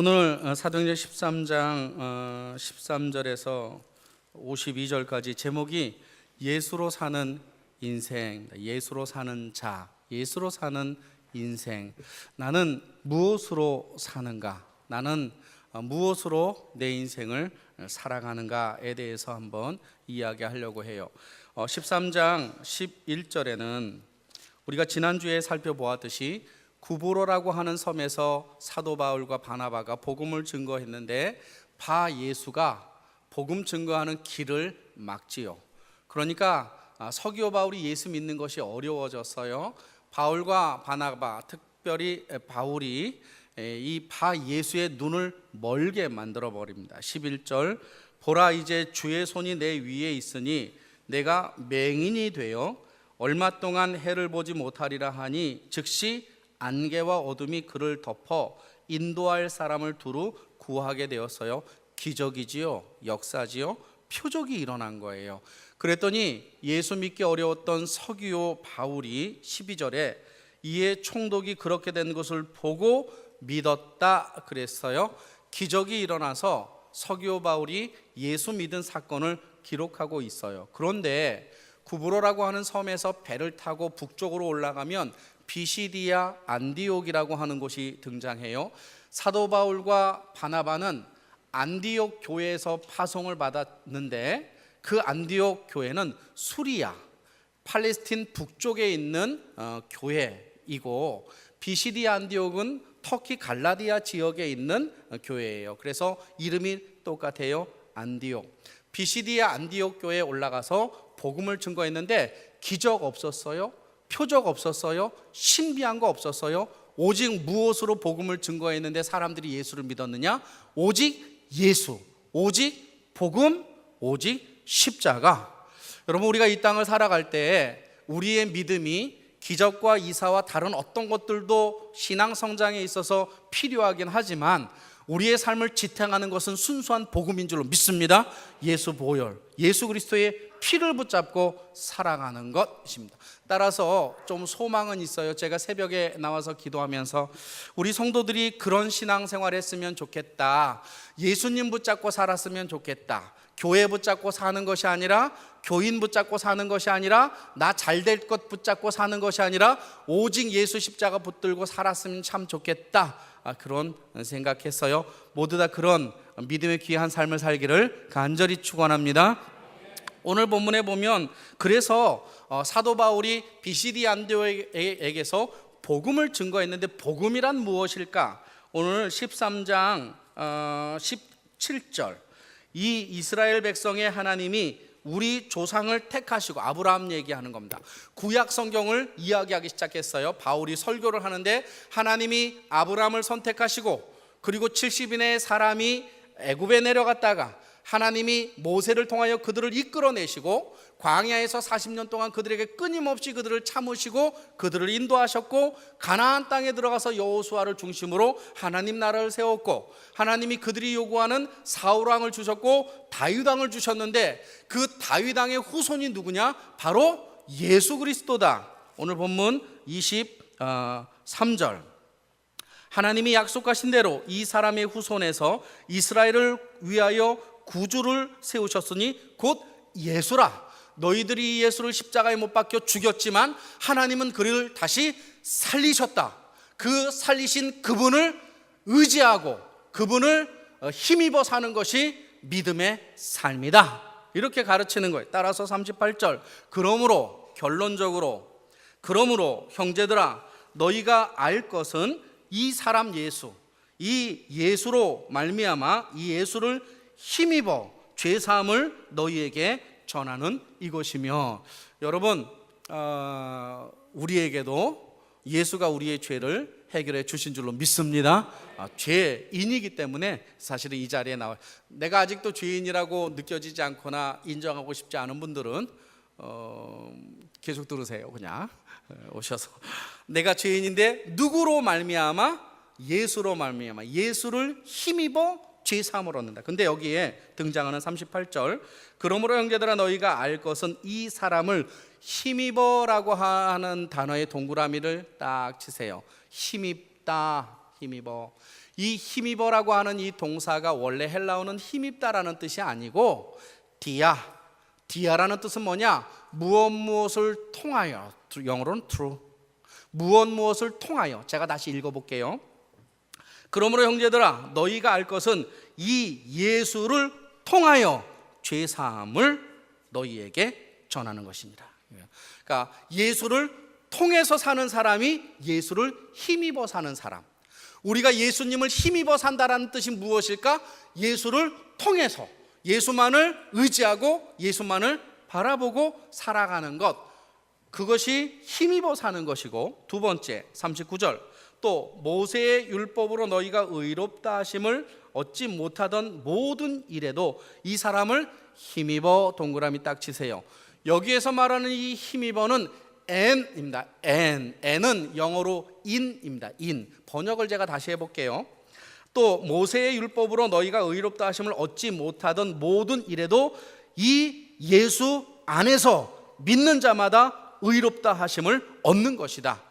오늘 사도행전 13장 13절에서 52절까지 제목이 예수로 사는 인생, 예수로 사는 자, 예수로 사는 인생. 나는 무엇으로 사는가? 나는 무엇으로 내 인생을 살아가는가에 대해서 한번 이야기하려고 해요. 13장 11절에는 우리가 지난주에 살펴보았듯이 구브로라고 하는 섬에서 사도 바울과 바나바가 복음을 증거했는데 바 예수가 복음 증거하는 길을 막지요. 그러니까 서기오 바울이 예수 믿는 것이 어려워졌어요. 바울과 바나바, 특별히 바울이 이 바 예수의 눈을 멀게 만들어 버립니다. 11절, 보라 이제 주의 손이 내 위에 있으니 내가 맹인이 되어 얼마 동안 해를 보지 못하리라 하니 즉시 안개와 어둠이 그를 덮어 인도할 사람을 두루 구하게 되었어요. 기적이지요, 역사지요, 표적이 일어난 거예요. 그랬더니 예수 믿기 어려웠던 서기오 바울이 12절에 이에 총독이 그렇게 된 것을 보고 믿었다 그랬어요. 기적이 일어나서 서기오 바울이 예수 믿은 사건을 기록하고 있어요. 그런데 구브로라고 하는 섬에서 배를 타고 북쪽으로 올라가면 비시디아 안디옥이라고 하는 곳이 등장해요. 사도 바울과 바나바는 안디옥 교회에서 파송을 받았는데 그 안디옥 교회는 수리아, 팔레스틴 북쪽에 있는 교회이고 비시디아 안디옥은 터키 갈라디아 지역에 있는 교회예요. 그래서 이름이 똑같아요. 안디옥. 비시디아 안디옥 교회에 올라가서 복음을 증거했는데 기적 없었어요. 표적 없었어요. 신비한 거 없었어요. 오직 무엇으로 복음을 증거했는데 사람들이 예수를 믿었느냐? 오직 예수, 오직 복음, 오직 십자가. 여러분, 우리가 이 땅을 살아갈 때 우리의 믿음이 기적과 이사와 다른 어떤 것들도 신앙 성장에 있어서 필요하긴 하지만 우리의 삶을 지탱하는 것은 순수한 복음인 줄로 믿습니다. 예수 보혈, 예수 그리스도의 피를 붙잡고 살아가는 것입니다. 따라서 좀 소망은 있어요. 제가 새벽에 나와서 기도하면서 우리 성도들이 그런 신앙생활 했으면 좋겠다. 예수님 붙잡고 살았으면 좋겠다. 교회 붙잡고 사는 것이 아니라, 교인 붙잡고 사는 것이 아니라, 나 잘 될 것 붙잡고 사는 것이 아니라 오직 예수 십자가 붙들고 살았으면 참 좋겠다. 그런 생각했어요. 모두 다 그런 믿음의 귀한 삶을 살기를 간절히 축원합니다. 오늘 본문에 보면 그래서 사도 바울이 비시디 안디옥에게서 복음을 증거했는데 복음이란 무엇일까? 오늘 13장 17절, 이 이스라엘 백성의 하나님이 우리 조상을 택하시고, 아브라함 얘기하는 겁니다. 구약 성경을 이야기하기 시작했어요. 바울이 설교를 하는데 하나님이 아브라함을 선택하시고, 그리고 70인의 사람이 애굽에 내려갔다가 하나님이 모세를 통하여 그들을 이끌어내시고 광야에서 40년 동안 그들에게 끊임없이 그들을 참으시고 그들을 인도하셨고, 가나안 땅에 들어가서 여호수아를 중심으로 하나님 나라를 세웠고, 하나님이 그들이 요구하는 사울 왕을 주셨고 다윗 왕을 주셨는데 그 다윗 왕의 후손이 누구냐? 바로 예수 그리스도다. 오늘 본문 23절, 하나님이 약속하신 대로 이 사람의 후손에서 이스라엘을 위하여 구주를 세우셨으니 곧 예수라. 너희들이 예수를 십자가에 못 박혀 죽였지만 하나님은 그를 다시 살리셨다. 그 살리신 그분을 의지하고 그분을 힘입어 사는 것이 믿음의 삶이다. 이렇게 가르치는 거예요. 따라서 38절, 그러므로 결론적으로, 그러므로 형제들아 너희가 알 것은 이 사람 예수, 이 예수로 말미암아 이 예수를 힘입어 죄사함을 너희에게 전하는 이것이며. 여러분, 우리에게도 예수가 우리의 죄를 해결해 주신 줄로 믿습니다. 죄인이기 때문에 사실은 이 자리에 나와요. 내가 아직도 죄인이라고 느껴지지 않거나 인정하고 싶지 않은 분들은 계속 들으세요. 그냥 오셔서 내가 죄인인데 누구로 말미암아? 예수로 말미암아 예수를 힘입어 죄사함을 얻는다. 근데 여기에 등장하는 38절, 그러므로 형제들아 너희가 알 것은 이 사람을 힘입어라고 하는 단어의 동그라미를 딱 치세요. 힘입다, 힘입어. 이 힘입어라고 하는 이 동사가 원래 헬라어는 힘입다라는 뜻이 아니고 디아라는 뜻은 뭐냐? 무엇을 통하여, 영어로는 through. 무엇을 통하여. 제가 다시 읽어볼게요. 그러므로 형제들아, 너희가 알 것은 이 예수를 통하여 죄사함을 너희에게 전하는 것입니다. 그러니까 예수를 통해서 사는 사람이 예수를 힘입어 사는 사람. 우리가 예수님을 힘입어 산다라는 뜻이 무엇일까? 예수를 통해서 예수만을 의지하고 예수만을 바라보고 살아가는 것, 그것이 힘입어 사는 것이고, 두 번째 39절, 또 모세의 율법으로 너희가 의롭다 하심을 얻지 못하던 모든 일에도 이 사람을 힘입어, 동그라미 딱 치세요. 여기에서 말하는 이 힘입어는 n입니다. n은 영어로 in입니다. in. 번역을 제가 다시 해볼게요. 또 모세의 율법으로 너희가 의롭다 하심을 얻지 못하던 모든 일에도 이 예수 안에서 믿는 자마다 의롭다 하심을 얻는 것이다.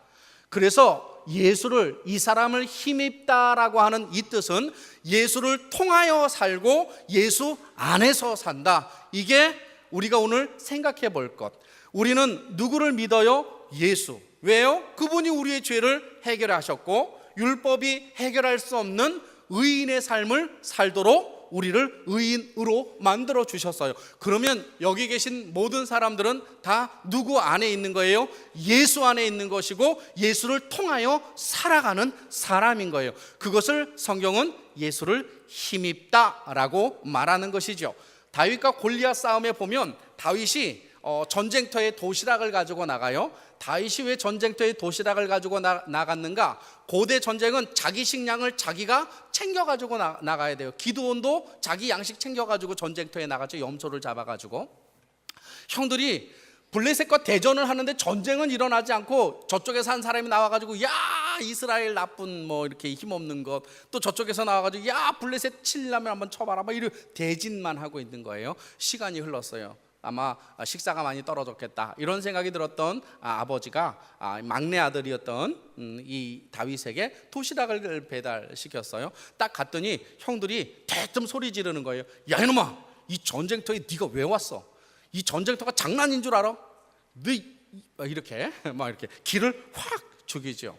그래서 예수를, 이 사람을 힘입다라고 하는 이 뜻은 예수를 통하여 살고 예수 안에서 산다. 이게 우리가 오늘 생각해 볼 것. 우리는 누구를 믿어요? 예수. 왜요? 그분이 우리의 죄를 해결하셨고 율법이 해결할 수 없는 의인의 삶을 살도록 우리를 의인으로 만들어 주셨어요. 그러면 여기 계신 모든 사람들은 다 누구 안에 있는 거예요? 예수 안에 있는 것이고 예수를 통하여 살아가는 사람인 거예요. 그것을 성경은 예수를 힘입다라고 말하는 것이죠. 다윗과 골리앗 싸움에 보면 다윗이 전쟁터에 도시락을 가지고 나가요. 다윗이 왜 전쟁터에 도시락을 가지고 나갔는가? 고대 전쟁은 자기 식량을 자기가 챙겨가지고 나가야 돼요. 기드온도 자기 양식 챙겨가지고 전쟁터에 나갔죠. 염소를 잡아가지고. 형들이 블레셋과 대전을 하는데 전쟁은 일어나지 않고 저쪽에서 한 사람이 나와가지고 야 이스라엘 나쁜 뭐 이렇게 힘없는 것, 또 저쪽에서 나와가지고 야 블레셋 칠려면 한번 쳐봐라 막 이런 대진만 하고 있는 거예요. 시간이 흘렀어요. 아마 식사가 많이 떨어졌겠다 이런 생각이 들었던 아버지가 막내 아들이었던 이 다윗에게 도시락을 배달시켰어요. 딱 갔더니 형들이 대뜸 소리 지르는 거예요. 야 이놈아, 이 전쟁터에 네가 왜 왔어? 이 전쟁터가 장난인 줄 알아? 너 이렇게 막 이렇게 기를 확 죽이죠.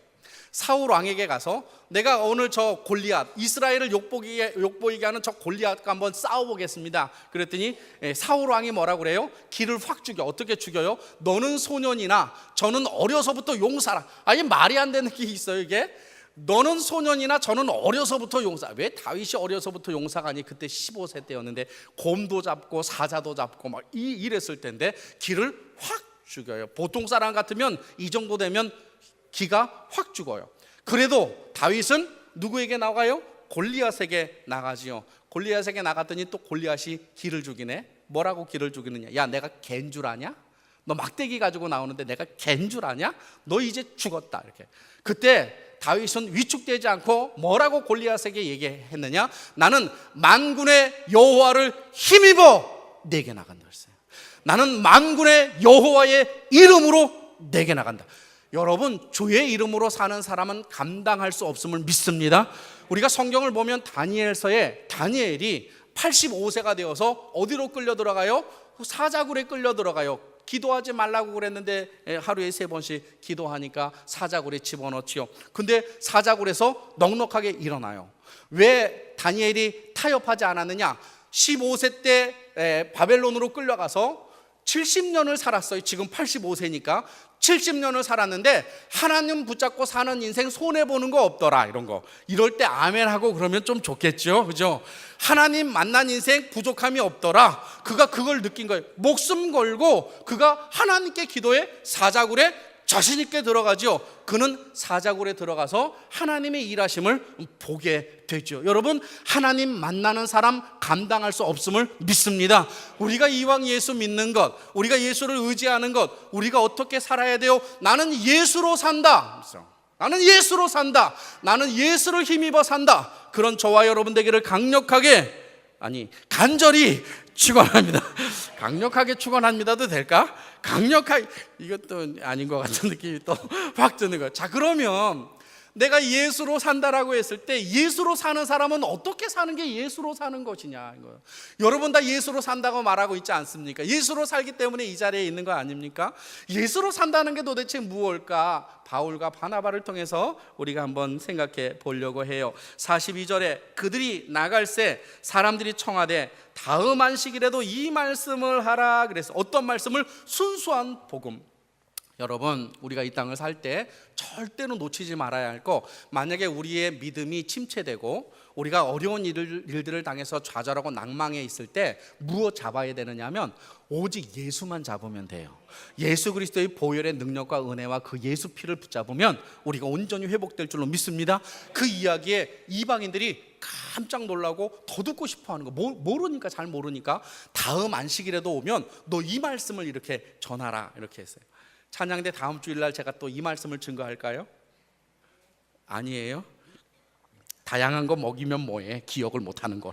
사울 왕에게 가서 내가 오늘 저 골리앗, 이스라엘을 욕보이게 하는 저 골리앗과 한번 싸워보겠습니다. 그랬더니 사울 왕이 뭐라고 그래요? 기를 확 죽여. 어떻게 죽여요? 너는 소년이나 저는 어려서부터 용사라. 아니 말이 안 되는 게 있어요 이게. 너는 소년이나 저는 어려서부터 용사. 왜 다윗이 어려서부터 용사가 아니? 그때 15세 때였는데 곰도 잡고 사자도 잡고 막 이랬을 텐데 기를 확 죽여요. 보통 사람 같으면 이 정도 되면 기가 확 죽어요. 그래도 다윗은 누구에게 나가요? 골리앗에게 나가지요. 골리앗에게 나갔더니 또 골리앗이 기를 죽이네. 뭐라고 기를 죽이느냐? 야 내가 갠 줄 아냐? 너 막대기 가지고 나오는데 내가 갠 줄 아냐? 너 이제 죽었다. 이렇게. 그때 다윗은 위축되지 않고 뭐라고 골리앗에게 얘기했느냐? 나는 만군의 여호와를 힘입어 내게 나간다 했어요. 나는 만군의 여호와의 이름으로 내게 나간다. 여러분, 주의 이름으로 사는 사람은 감당할 수 없음을 믿습니다. 우리가 성경을 보면 다니엘서에 다니엘이 85세가 되어서 어디로 끌려 들어가요? 사자굴에 끌려 들어가요. 기도하지 말라고 그랬는데 하루에 3번씩 기도하니까 사자굴에 집어넣지요. 근데 사자굴에서 넉넉하게 일어나요. 왜 다니엘이 타협하지 않았느냐? 15세 때 바벨론으로 끌려가서 70년을 살았어요. 지금 85세니까 70년을 살았는데 하나님 붙잡고 사는 인생 손해보는 거 없더라. 이런 거 이럴 때 아멘 하고 그러면 좀 좋겠죠, 그죠? 하나님 만난 인생 부족함이 없더라. 그가 그걸 느낀 거예요. 목숨 걸고 그가 하나님께 기도해 사자굴에 자신 있게 들어가죠. 그는 사자굴에 들어가서 하나님의 일하심을 보게 되죠. 여러분, 하나님 만나는 사람 감당할 수 없음을 믿습니다. 우리가 이왕 예수 믿는 것, 우리가 예수를 의지하는 것, 우리가 어떻게 살아야 돼요? 나는 예수로 산다. 나는 예수로 산다. 나는 예수를 힘입어 산다. 그런 저와 여러분 되기를 강력하게, 아니 간절히 축원합니다. 강력하게 축원합니다도 될까? 강력하게, 이것도 아닌 것 같은 느낌이 또 확 드는 거예요. 자, 그러면 내가 예수로 산다라고 했을 때 예수로 사는 사람은 어떻게 사는 게 예수로 사는 것이냐 이거예요. 여러분 다 예수로 산다고 말하고 있지 않습니까? 예수로 살기 때문에 이 자리에 있는 거 아닙니까? 예수로 산다는 게 도대체 무엇일까? 바울과 바나바를 통해서 우리가 한번 생각해 보려고 해요. 42절에 그들이 나갈새 사람들이 청하되 다음 안식일에도 이 말씀을 하라 그래서 어떤 말씀을? 순수한 복음. 여러분, 우리가 이 땅을 살 때 절대로 놓치지 말아야 할 거, 만약에 우리의 믿음이 침체되고 우리가 어려운 일들을 당해서 좌절하고 낭망해 있을 때 무엇 잡아야 되느냐 하면 오직 예수만 잡으면 돼요. 예수 그리스도의 보혈의 능력과 은혜와 그 예수 피를 붙잡으면 우리가 온전히 회복될 줄로 믿습니다. 그 이야기에 이방인들이 깜짝 놀라고 더 듣고 싶어 하는 거, 모르니까, 잘 모르니까 다음 안식일에도 오면 너 이 말씀을 이렇게 전하라 이렇게 했어요. 찬양대 다음 주일날 제가 또 이 말씀을 증거할까요? 아니에요. 다양한 거 먹이면 뭐해? 기억을 못하는 걸.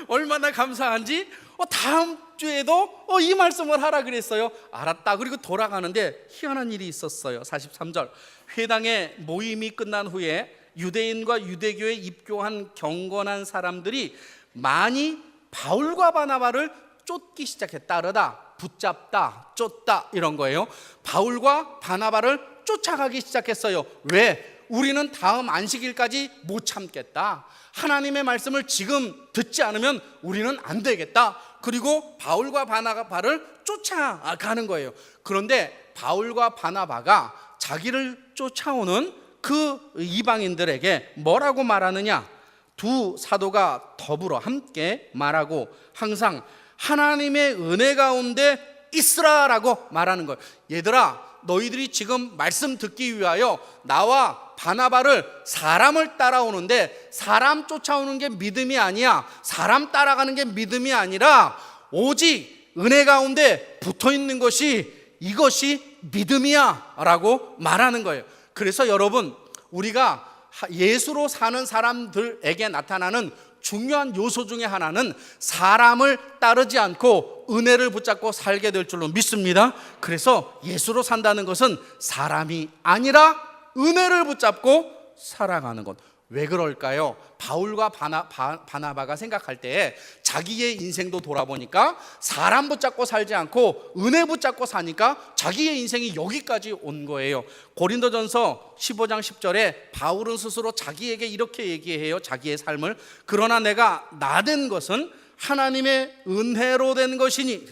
얼마나 감사한지. 다음 주에도 이 말씀을 하라 그랬어요. 알았다. 그리고 돌아가는데 희한한 일이 있었어요. 43절 회당의 모임이 끝난 후에 유대인과 유대교에 입교한 경건한 사람들이 많이 바울과 바나바를 쫓기 시작했다. 따르다, 붙잡다, 쫓다 이런 거예요. 바울과 바나바를 쫓아가기 시작했어요. 왜? 우리는 다음 안식일까지 못 참겠다. 하나님의 말씀을 지금 듣지 않으면 우리는 안 되겠다. 그리고 바울과 바나바를 쫓아가는 거예요. 그런데 바울과 바나바가 자기를 쫓아오는 그 이방인들에게 뭐라고 말하느냐? 두 사도가 더불어 함께 말하고 항상 하나님의 은혜 가운데 있으라라고 말하는 거예요. 얘들아, 너희들이 지금 말씀 듣기 위하여 나와 바나바를 사람을 따라오는데 사람 쫓아오는 게 믿음이 아니야. 사람 따라가는 게 믿음이 아니라 오직 은혜 가운데 붙어 있는 것이, 이것이 믿음이야 라고 말하는 거예요. 그래서 여러분, 우리가 예수로 사는 사람들에게 나타나는 중요한 요소 중에 하나는 사람을 따르지 않고 은혜를 붙잡고 살게 될 줄로 믿습니다. 그래서 예수로 산다는 것은 사람이 아니라 은혜를 붙잡고 살아가는 것. 왜 그럴까요? 바울과 바나바가 생각할 때 자기의 인생도 돌아보니까 사람 붙잡고 살지 않고 은혜 붙잡고 사니까 자기의 인생이 여기까지 온 거예요. 고린도전서 15장 10절에 바울은 스스로 자기에게 이렇게 얘기해요. 자기의 삶을. 그러나 내가 나된 것은 하나님의 은혜로 된 것이니.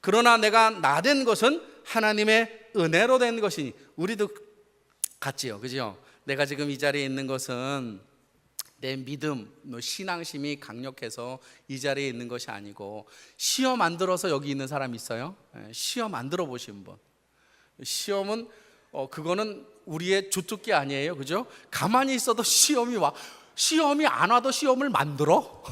그러나 내가 나된 것은 하나님의 은혜로 된 것이니. 우리도 같지요, 그죠? 내가 지금 이 자리에 있는 것은 내 믿음, 신앙심이 강력해서 이 자리에 있는 것이 아니고, 시험 안 들어서 여기 있는 사람 있어요? 시험 안 들어보신 분. 시험은 그거는 우리의 주특기 아니에요, 그죠? 가만히 있어도 시험이 와. 시험이 안 와도 시험을 만들어?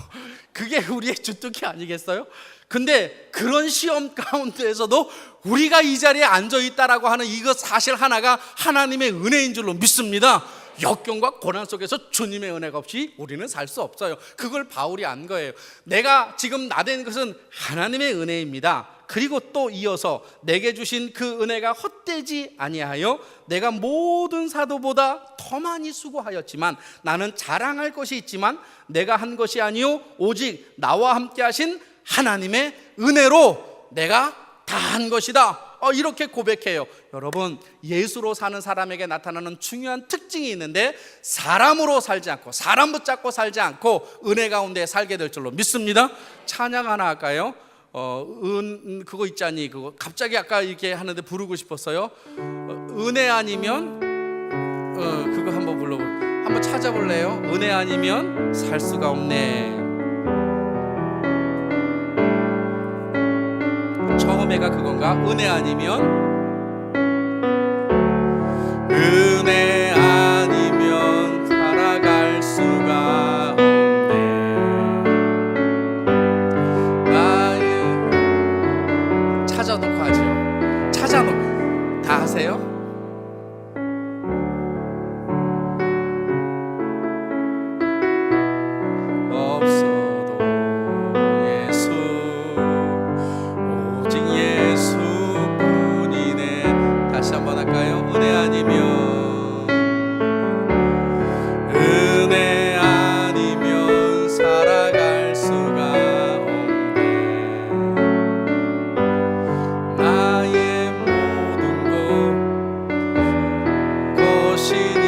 그게 우리의 주특기 아니겠어요? 근데 그런 시험 가운데에서도 우리가 이 자리에 앉아 있다라고 하는 이것 사실 하나가 하나님의 은혜인 줄로 믿습니다. 역경과 고난 속에서 주님의 은혜가 없이 우리는 살 수 없어요. 그걸 바울이 안 거예요. 내가 지금 나된 것은 하나님의 은혜입니다. 그리고 또 이어서 내게 주신 그 은혜가 헛되지 아니하여 내가 모든 사도보다 더 많이 수고하였지만 나는 자랑할 것이 있지만 내가 한 것이 아니요 오직 나와 함께 하신 하나님의 은혜로 내가 다 한 것이다. 이렇게 고백해요. 여러분, 예수로 사는 사람에게 나타나는 중요한 특징이 있는데 사람으로 살지 않고 사람 붙잡고 살지 않고 은혜 가운데 살게 될 줄로 믿습니다. 찬양 하나 할까요? 그거 있잖니, 그거 갑자기 아까 이렇게 하는데 부르고 싶었어요. 은혜 아니면 그거 한번 불러볼, 한번 찾아볼래요? 은혜 아니면 살 수가 없네. 처음에가 그건가? 은혜 아니면, 은혜 아니면 살아갈 수가 없네. 나의 찾아놓고 하죠. 찾아놓고 다 하세요? 한번 할까요? 은혜 아니면 살아갈 수가 없네. 나의 모든 것이니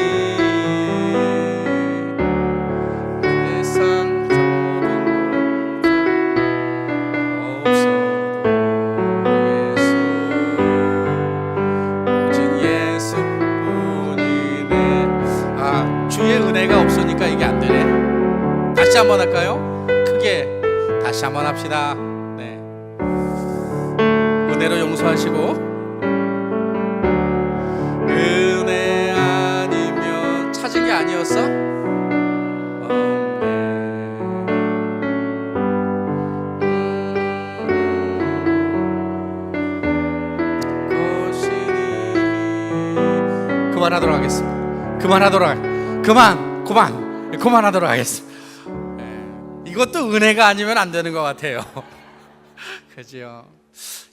세상 모든 것 없어도 오직 예수뿐이네. 주의 은혜가 없으니까 이게 안 되네. 다시 한번 할까요? 크게 다시 한번 합시다. 네. 은혜로 용서하시고, 은혜 아니면 찾은 게 아니었어? 그만하도록 하겠습니다. 그만하도록 하겠습니다. 이것도 은혜가 아니면 안 되는 것 같아요. 그죠?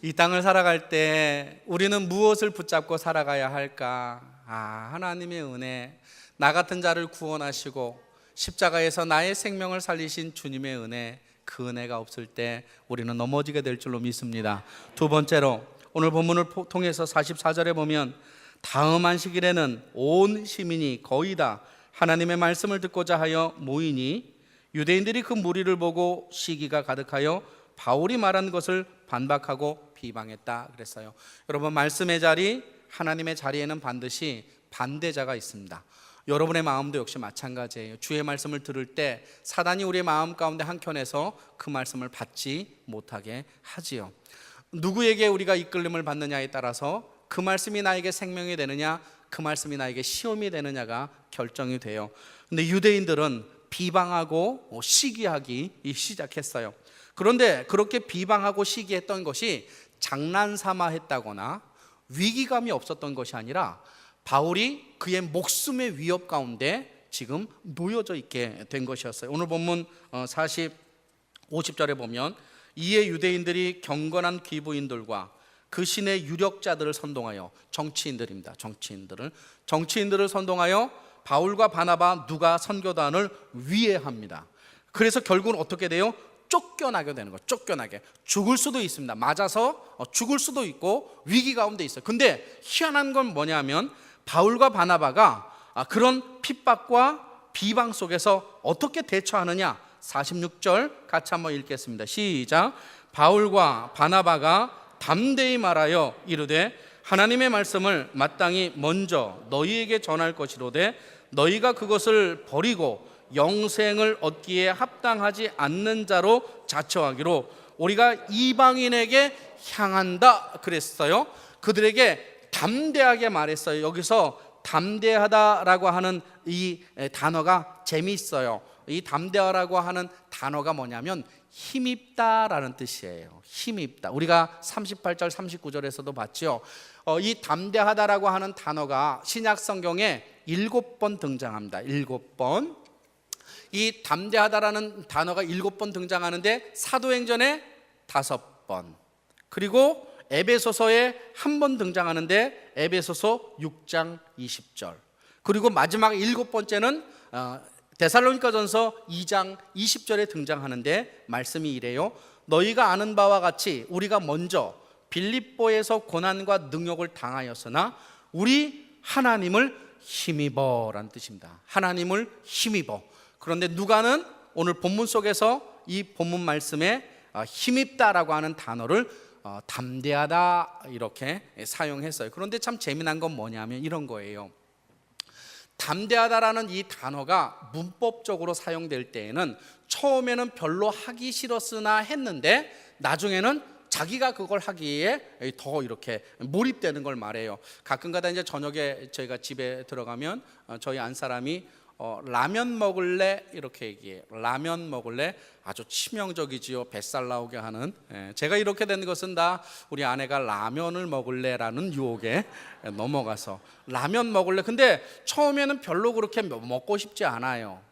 이 땅을 살아갈 때 우리는 무엇을 붙잡고 살아가야 할까? 하나님의 은혜, 나 같은 자를 구원하시고 십자가에서 나의 생명을 살리신 주님의 은혜, 그 은혜가 없을 때 우리는 넘어지게 될 줄로 믿습니다. 두 번째로 오늘 본문을 통해서 44절에 보면 다음 안식일에는 온 시민이 거의 다 하나님의 말씀을 듣고자 하여 모이니 유대인들이 그 무리를 보고 시기가 가득하여 바울이 말한 것을 반박하고 비방했다 그랬어요. 여러분, 말씀의 자리, 하나님의 자리에는 반드시 반대자가 있습니다. 여러분의 마음도 역시 마찬가지예요. 주의 말씀을 들을 때 사단이 우리의 마음 가운데 한켠에서 그 말씀을 받지 못하게 하지요. 누구에게 우리가 이끌림을 받느냐에 따라서 그 말씀이 나에게 생명이 되느냐, 그 말씀이 나에게 시험이 되느냐가 결정이 돼요. 근데 유대인들은 비방하고 시기하기 시작했어요. 그런데 그렇게 비방하고 시기했던 것이 장난삼아 했다거나 위기감이 없었던 것이 아니라 바울이 그의 목숨의 위협 가운데 지금 놓여져 있게 된 것이었어요. 오늘 본문 50절에 보면 이에 유대인들이 경건한 귀부인들과 그 신의 유력자들을 선동하여, 정치인들입니다. 정치인들을 선동하여 바울과 바나바 누가 선교단을 위해합니다. 그래서 결국은 어떻게 돼요? 쫓겨나게 되는 거예요. 쫓겨나게. 죽을 수도 있습니다. 맞아서 죽을 수도 있고 위기 가운데 있어요. 근데 희한한 건 뭐냐면 바울과 바나바가 그런 핍박과 비방 속에서 어떻게 대처하느냐. 46절 같이 한번 읽겠습니다. 시작. 바울과 바나바가 담대히 말하여 이르되 하나님의 말씀을 마땅히 먼저 너희에게 전할 것이로되 너희가 그것을 버리고 영생을 얻기에 합당하지 않는 자로 자처하기로 우리가 이방인에게 향한다 그랬어요. 그들에게 담대하게 말했어요. 여기서 담대하다라고 하는 이 단어가 재미있어요. 이 담대하라고 하는 단어가 뭐냐면 힘입다라는 뜻이에요. 힘입다. 우리가 38절 39절에서도 봤죠. 이 담대하다라고 하는 단어가 신약 성경에 7번 등장합니다. 7번. 이 담대하다라는 단어가 7번 등장하는데 사도행전에 5번, 그리고 에베소서에 한 번 등장하는데 에베소서 6장 20절, 그리고 마지막 7번째는 데살로니가전서 2장 20절에 등장하는데 말씀이 이래요. 너희가 아는 바와 같이 우리가 먼저 빌립보에서 고난과 능욕을 당하였으나 우리 하나님을 힘입어라는 뜻입니다. 하나님을 힘입어. 그런데 누가는 오늘 본문 속에서 이 본문 말씀에 힘입다라고 하는 단어를 담대하다 이렇게 사용했어요. 그런데 참 재미난 건 뭐냐면 이런 거예요. 담대하다라는 이 단어가 문법적으로 사용될 때에는 처음에는 별로 하기 싫었으나 했는데 나중에는 자기가 그걸 하기에 더 이렇게 몰입되는 걸 말해요. 가끔가다 이제 저녁에 저희가 집에 들어가면 저희 안 사람이 라면 먹을래? 이렇게 얘기해요. 라면 먹을래? 아주 치명적이지요. 뱃살 나오게 하는. 제가 이렇게 된 것은 다 우리 아내가 라면을 먹을래라는 유혹에 넘어가서 라면 먹을래. 근데 처음에는 별로 그렇게 먹고 싶지 않아요.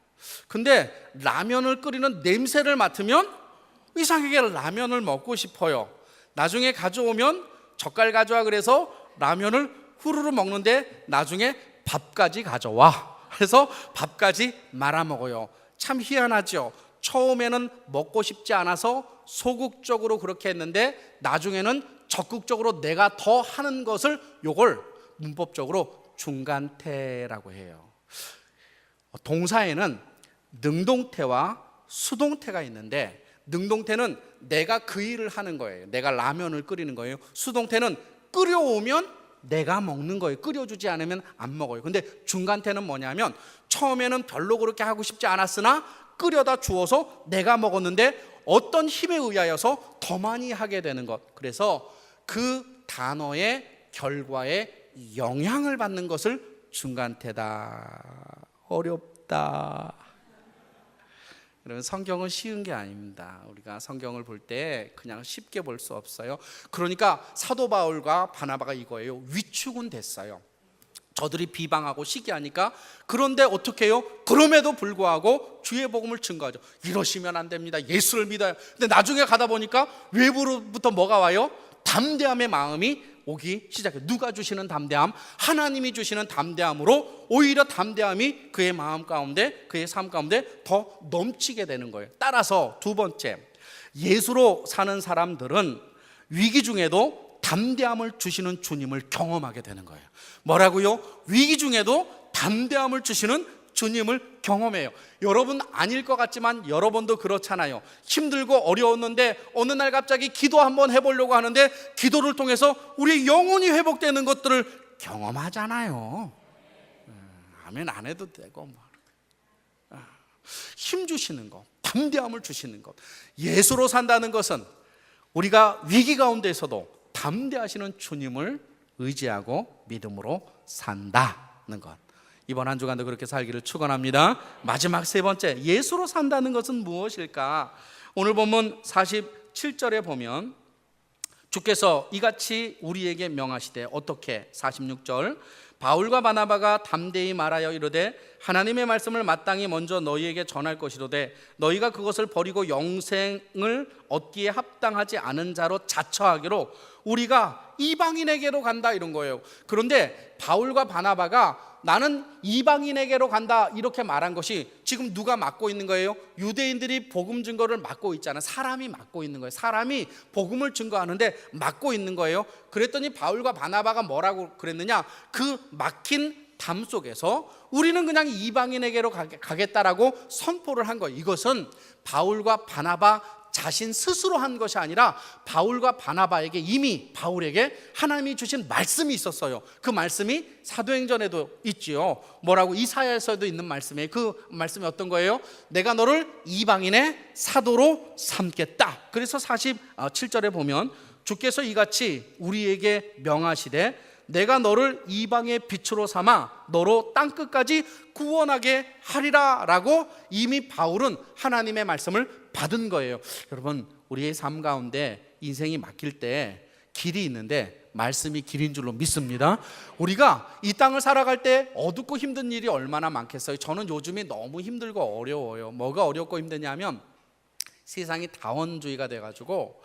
근데 라면을 끓이는 냄새를 맡으면 이상하게 라면을 먹고 싶어요. 나중에 가져오면 젓갈 가져와 그래서 라면을 후루루 먹는데 나중에 밥까지 가져와. 그래서 밥까지 말아 먹어요. 참 희한하죠. 처음에는 먹고 싶지 않아서 소극적으로 그렇게 했는데 나중에는 적극적으로 내가 더 하는 것을, 요걸 문법적으로 중간태라고 해요. 동사에는 능동태와 수동태가 있는데, 능동태는 내가 그 일을 하는 거예요. 내가 라면을 끓이는 거예요. 수동태는 끓여오면 내가 먹는 거예요. 끓여주지 않으면 안 먹어요. 근데 중간태는 뭐냐면, 처음에는 별로 그렇게 하고 싶지 않았으나 끓여다 주어서 내가 먹었는데 어떤 힘에 의하여서 더 많이 하게 되는 것. 그래서 그 단어의 결과에 영향을 받는 것을 중간태다. 어렵다. 그러면 성경은 쉬운 게 아닙니다. 우리가 성경을 볼 때 그냥 쉽게 볼 수 없어요. 그러니까 사도 바울과 바나바가 이거예요. 위축은 됐어요. 저들이 비방하고 시기하니까. 그런데 어떻게 해요? 그럼에도 불구하고 주의 복음을 증거하죠. 이러시면 안 됩니다. 예수를 믿어요. 근데 나중에 가다 보니까 외부로부터 뭐가 와요? 담대함의 마음이 오기 시작해요. 누가 주시는 담대함? 하나님이 주시는 담대함으로 오히려 담대함이 그의 마음 가운데, 그의 삶 가운데 더 넘치게 되는 거예요. 따라서 두 번째, 예수로 사는 사람들은 위기 중에도 담대함을 주시는 주님을 경험하게 되는 거예요. 뭐라고요? 위기 중에도 담대함을 주시는 주님을 경험해요. 여러분 아닐 것 같지만 여러분도 그렇잖아요. 힘들고 어려웠는데 어느 날 갑자기 기도 한번 해보려고 하는데 기도를 통해서 우리 영혼이 회복되는 것들을 경험하잖아요. 아멘 안 해도 되고. 힘 주시는 것, 담대함을 주시는 것. 예수로 산다는 것은 우리가 위기 가운데서도 담대하시는 주님을 의지하고 믿음으로 산다는 것. 이번 한 주간도 그렇게 살기를 축원합니다. 마지막 세 번째, 예수로 산다는 것은 무엇일까? 오늘 본문 47절에 보면 주께서 이같이 우리에게 명하시되 어떻게? 46절, 바울과 바나바가 담대히 말하여 이르되 하나님의 말씀을 마땅히 먼저 너희에게 전할 것이로되 너희가 그것을 버리고 영생을 얻기에 합당하지 않은 자로 자처하기로 우리가 이방인에게로 간다, 이런 거예요. 그런데 바울과 바나바가 나는 이방인에게로 간다 이렇게 말한 것이 지금 누가 맡고 있는 거예요? 유대인들이 복음 증거를 맡고 있잖아요. 사람이 맡고 있는 거예요. 사람이 복음을 증거하는데 맡고 있는 거예요. 그랬더니 바울과 바나바가 뭐라고 그랬느냐? 그 막힌 담 속에서 우리는 그냥 이방인에게로 가겠다라고 선포를 한 거예요. 이것은 바울과 바나바 자신 스스로 한 것이 아니라 바울과 바나바에게 이미 바울에게 하나님이 주신 말씀이 있었어요. 그 말씀이 사도행전에도 있지요. 뭐라고? 이사야에서도 있는 말씀이에요. 그 말씀이 어떤 거예요? 내가 너를 이방인의 사도로 삼겠다. 그래서 47절에 보면 주께서 이같이 우리에게 명하시되 내가 너를 이방의 빛으로 삼아 너로 땅끝까지 구원하게 하리라 라고 이미 바울은 하나님의 말씀을 받은 거예요. 여러분, 우리의 삶 가운데 인생이 막힐 때 길이 있는데 말씀이 길인 줄로 믿습니다. 우리가 이 땅을 살아갈 때 어둡고 힘든 일이 얼마나 많겠어요. 저는 요즘이 너무 힘들고 어려워요. 뭐가 어렵고 힘드냐면 세상이 다원주의가 돼가지고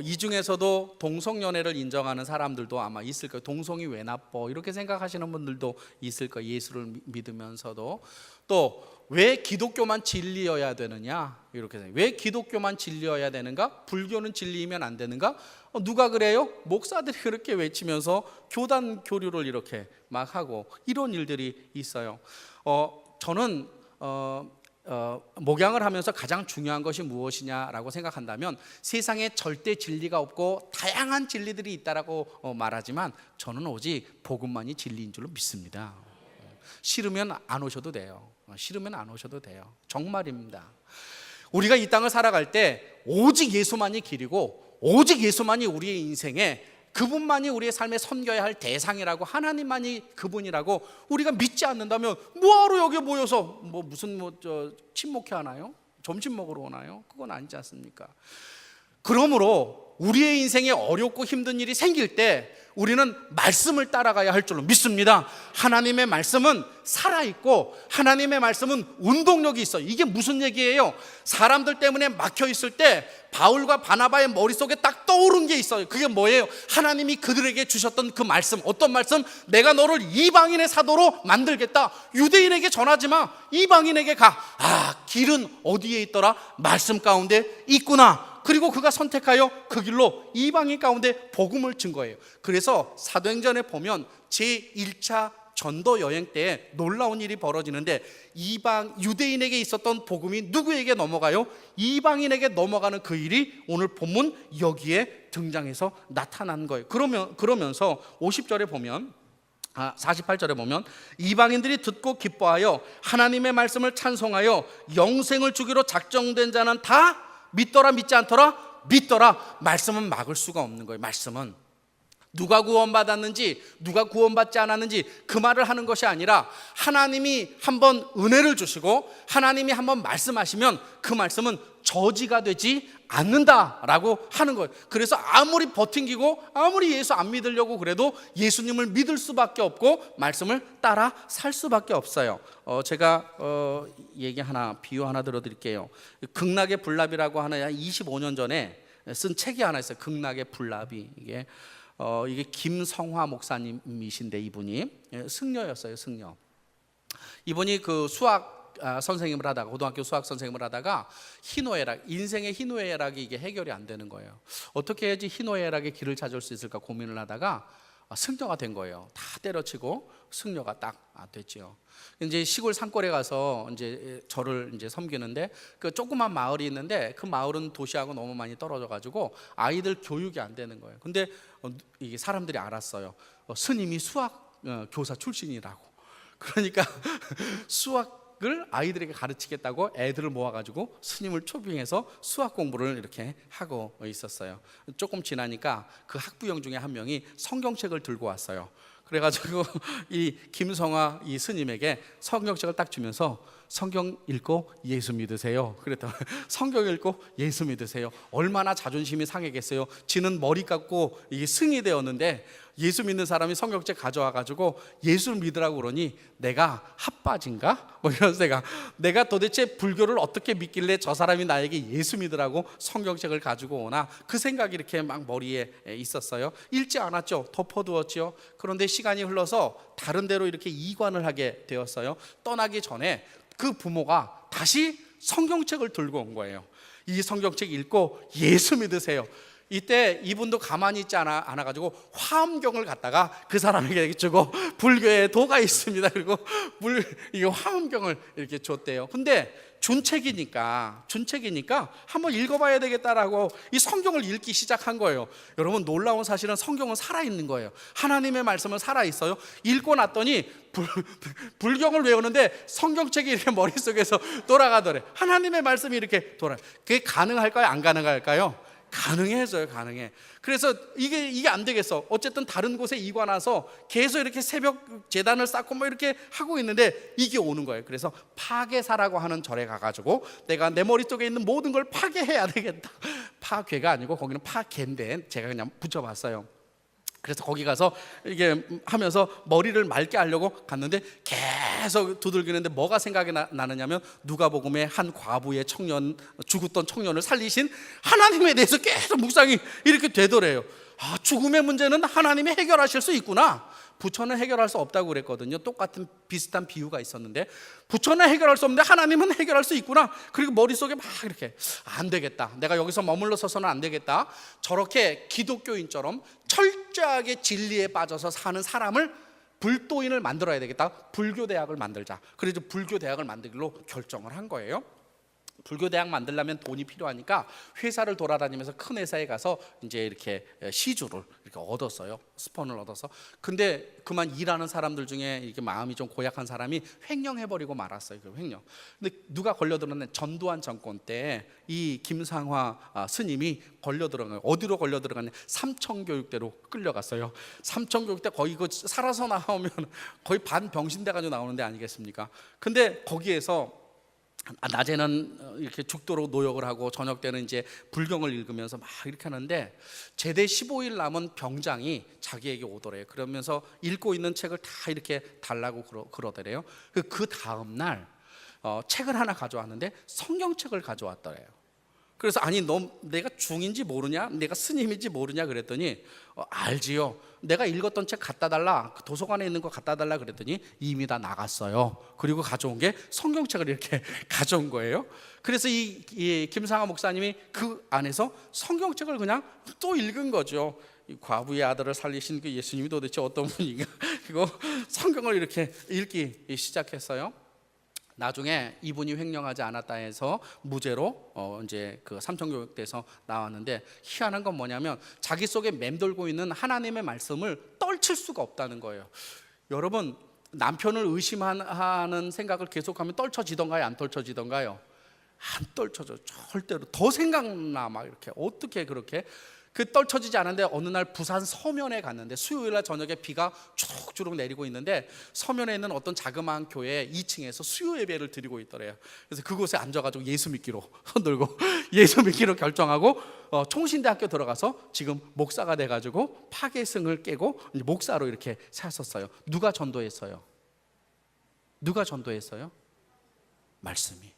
이 중에서도 동성연애를 인정하는 사람들도 아마 있을 거예요. 동성이 왜 나빠? 이렇게 생각하시는 분들도 있을 거예요. 예수를 믿으면서도. 또 왜 기독교만 진리여야 되느냐? 이렇게 생각해요. 왜 기독교만 진리여야 되는가? 불교는 진리이면 안 되는가? 누가 그래요? 목사들이 그렇게 외치면서 교단 교류를 이렇게 막 하고 이런 일들이 있어요. 저는 목양을 하면서 가장 중요한 것이 무엇이냐라고 생각한다면 세상에 절대 진리가 없고 다양한 진리들이 있다라고 말하지만 저는 오직 복음만이 진리인 줄로 믿습니다. 싫으면 안 오셔도 돼요. 싫으면 안 오셔도 돼요. 정말입니다. 우리가 이 땅을 살아갈 때 오직 예수만이 길이고 오직 예수만이 우리의 인생에, 그분만이 우리의 삶에 섬겨야 할 대상이라고, 하나님만이 그분이라고 우리가 믿지 않는다면 뭐하러 여기 모여서 무슨 친목회 하나요? 점심 먹으러 오나요? 그건 아니지 않습니까? 그러므로 우리의 인생에 어렵고 힘든 일이 생길 때 우리는 말씀을 따라가야 할 줄로 믿습니다. 하나님의 말씀은 살아있고 하나님의 말씀은 운동력이 있어요. 이게 무슨 얘기예요? 사람들 때문에 막혀 있을 때 바울과 바나바의 머릿속에 딱 떠오른 게 있어요. 그게 뭐예요? 하나님이 그들에게 주셨던 그 말씀. 어떤 말씀? 내가 너를 이방인의 사도로 만들겠다. 유대인에게 전하지 마. 이방인에게 가. 아, 길은 어디에 있더라? 말씀 가운데 있구나. 그리고 그가 선택하여 그 길로 이방인 가운데 복음을 준 거예요. 그래서 사도행전에 보면 제1차 전도 여행 때 놀라운 일이 벌어지는데 유대인에게 있었던 복음이 누구에게 넘어가요? 이방인에게 넘어가는 그 일이 오늘 본문 여기에 등장해서 나타난 거예요. 그러면서 50절에 보면 48절에 보면 이방인들이 듣고 기뻐하여 하나님의 말씀을 찬송하여 영생을 주기로 작정된 자는 다 믿더라 믿지 않더라? 믿더라. 말씀은 막을 수가 없는 거예요. 말씀은 누가 구원받았는지 누가 구원받지 않았는지 그 말을 하는 것이 아니라 하나님이 한번 은혜를 주시고 하나님이 한번 말씀하시면 그 말씀은 저지가 되지 않는다라고 하는 거예요. 그래서 아무리 버팅기고 아무리 예수 안 믿으려고 그래도 예수님을 믿을 수밖에 없고 말씀을 따라 살 수밖에 없어요. 제가 비유 하나 들어드릴게요. 극락의 불납이라고 하는 25년 전에 쓴 책이 하나 있어요. 극락의 불납이. 이게 김성화 목사님이신데 이분이 승려였어요. 승려. 이분이 그 수학 선생님을 하다가 고등학교 수학 선생님을 하다가 희노애락, 인생의 희노애락이 이게 해결이 안 되는 거예요. 어떻게 해야지 희노애락의 길을 찾을 수 있을까 고민을 하다가 승려가 된 거예요. 다 때려치고 승려가 딱 됐죠. 이제 시골 산골에 가서 이제 저를 이제 섬기는데 그 조그만 마을이 있는데 그 마을은 도시하고 너무 많이 떨어져 가지고 아이들 교육이 안 되는 거예요. 근데 이게 사람들이 알았어요. 스님이 수학 교사 출신이라고. 그러니까 수학을 아이들에게 가르치겠다고 애들을 모아가지고 스님을 초빙해서 수학 공부를 이렇게 하고 있었어요. 조금 지나니까 그 학부형 중에 한 명이 성경책을 들고 왔어요. 그래가지고 이 김성화 이 스님에게 성경책을 딱 주면서 성경 읽고 예수 믿으세요. 그랬더니 성경 읽고 예수 믿으세요. 얼마나 자존심이 상했겠어요. 지는 머리 깎고 이게 승이 되었는데 예수 믿는 사람이 성경책 가져와가지고 예수를 믿으라고 그러니 내가 핫바지인가? 뭐 이러면서 내가 도대체 불교를 어떻게 믿길래 저 사람이 나에게 예수 믿으라고 성경책을 가지고 오나 그 생각이 이렇게 막 머리에 있었어요. 읽지 않았죠. 덮어두었죠. 그런데 시간이 흘러서 다른 데로 이렇게 이관을 하게 되었어요. 떠나기 전에 그 부모가 다시 성경책을 들고 온 거예요. 이 성경책 읽고 예수 믿으세요. 이때 이분도 가만히 있지 않아가지고 화엄경을 갖다가 그 사람에게 주고 불교에 도가 있습니다. 그리고 이게 화엄경을 이렇게 줬대요. 근데 준 책이니까 한번 읽어봐야 되겠다라고 이 성경을 읽기 시작한 거예요. 여러분 놀라운 사실은 성경은 살아있는 거예요. 하나님의 말씀은 살아있어요. 읽고 났더니 불경을 외우는데 성경책이 이렇게 머릿속에서 돌아가더래. 하나님의 말씀이 이렇게 그게 가능할까요? 안 가능할까요? 가능해져요. 가능해. 그래서 이게 안 되겠어. 어쨌든 다른 곳에 이관와서 계속 이렇게 새벽 제단을 쌓고 뭐 이렇게 하고 있는데 이게 오는 거예요. 그래서 파괴사라고 하는 절에 가가지고 내가 내 머릿속에 있는 모든 걸 파괴해야 되겠다. 파괴가 아니고 거기는 파괴인데 제가 그냥 붙여봤어요. 그래서 거기 가서 이게 하면서 머리를 맑게 하려고 갔는데 계속 두들기는데 뭐가 생각이 나느냐면 누가복음의 한 과부의 청년, 죽었던 청년을 살리신 하나님에 대해서 계속 묵상이 이렇게 되더래요. 아, 죽음의 문제는 하나님이 해결하실 수 있구나. 부처는 해결할 수 없다고 그랬거든요. 똑같은 비슷한 비유가 있었는데 부처는 해결할 수 없는데 하나님은 해결할 수 있구나. 그리고 머릿속에 막 이렇게 안 되겠다. 내가 여기서 머물러 서서는 안 되겠다. 저렇게 기독교인처럼 철저하게 진리에 빠져서 사는 사람을 불도인을 만들어야 되겠다. 불교대학을 만들자. 그래서 불교대학을 만들기로 결정을 한 거예요. 불교대학 만들려면 돈이 필요하니까 회사를 돌아다니면서 큰 회사에 가서 이제 이렇게 시주를 이렇게 얻었어요. 스폰을 얻어서. 근데 그만 일하는 사람들 중에 이렇게 마음이 좀 고약한 사람이 횡령해버리고 말았어요. 그 횡령. 근데 누가 걸려들었냐? 전두환 정권 때 이 김상화 스님이 걸려들어간 거예요. 어디로 걸려들어갔냐? 삼청교육대로 끌려갔어요. 삼청교육대 거의 그 살아서 나오면 거의 반병신 돼가지고 나오는 데 아니겠습니까? 근데 거기에서 낮에는 이렇게 죽도록 노역을 하고 저녁 때는 이제 불경을 읽으면서 막 이렇게 하는데, 제대 15일 남은 병장이 자기에게 오더래요. 그러면서 읽고 있는 책을 다 이렇게 달라고 그러더래요. 그 다음 날 책을 하나 가져왔는데 성경책을 가져왔더래요. 그래서 아니 너 내가 중인지 모르냐? 내가 스님인지 모르냐? 그랬더니 알지요. 내가 읽었던 책 갖다 달라. 그 도서관에 있는 거 갖다 달라 그랬더니 이미 다 나갔어요. 그리고 가져온 게 성경책을 이렇게 가져온 거예요. 그래서 이 김상하 목사님이 그 안에서 성경책을 그냥 또 읽은 거죠. 이 과부의 아들을 살리신 그 예수님이 도대체 어떤 분인가? 그거 성경을 이렇게 읽기 시작했어요. 나중에 이분이 횡령하지 않았다 해서 무죄로 이제 그 삼천교육대에서 나왔는데, 희한한 건 뭐냐면 자기 속에 맴돌고 있는 하나님의 말씀을 떨칠 수가 없다는 거예요. 여러분, 남편을 의심하는 생각을 계속하면 떨쳐지던가요, 안 떨쳐지던가요? 안 떨쳐져. 절대로. 더 생각나. 막 이렇게 어떻게 그렇게 떨쳐지지 않은데, 어느 날 부산 서면에 갔는데 수요일 날 저녁에 비가 쭉쭉 내리고 있는데, 서면에 있는 어떤 자그마한 교회 2층에서 수요 예배를 드리고 있더래요. 그래서 그곳에 앉아가지고 예수 믿기로 손 들고 예수 믿기로 결정하고 총신대학교 들어가서 지금 목사가 돼가지고 파괴승을 깨고 이제 목사로 이렇게 샀었어요. 누가 전도했어요? 누가 전도했어요? 말씀이.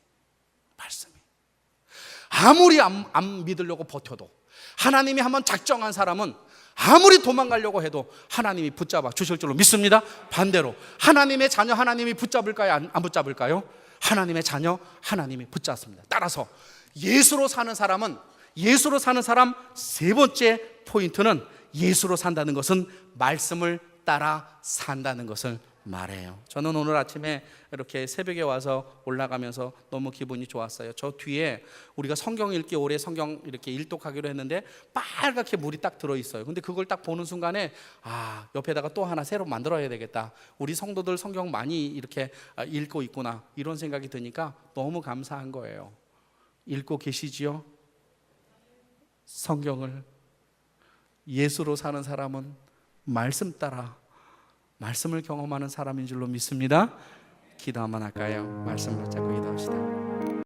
아무리 안 믿으려고 버텨도, 하나님이 한번 작정한 사람은 아무리 도망가려고 해도 하나님이 붙잡아 주실 줄로 믿습니다. 반대로 하나님의 자녀 하나님이 붙잡을까요? 안 붙잡을까요? 하나님의 자녀 하나님이 붙잡습니다. 따라서 예수로 사는 사람은, 예수로 사는 사람 세 번째 포인트는, 예수로 산다는 것은 말씀을 따라 산다는 것을 말해요. 저는 오늘 아침에 이렇게 새벽에 와서 올라가면서 너무 기분이 좋았어요. 저 뒤에 우리가 성경 읽기, 올해 성경 이렇게 일독하기로 했는데 빨갛게 물이 딱 들어있어요. 근데 그걸 딱 보는 순간에 옆에다가 또 하나 새로 만들어야 되겠다. 우리 성도들 성경 많이 이렇게 읽고 있구나, 이런 생각이 드니까 너무 감사한 거예요. 읽고 계시지요? 성경을. 예수로 사는 사람은 말씀 따라 말씀을 경험하는 사람인 줄로 믿습니다. 기도 한번 할까요? 말씀을 잡고 기도합시다.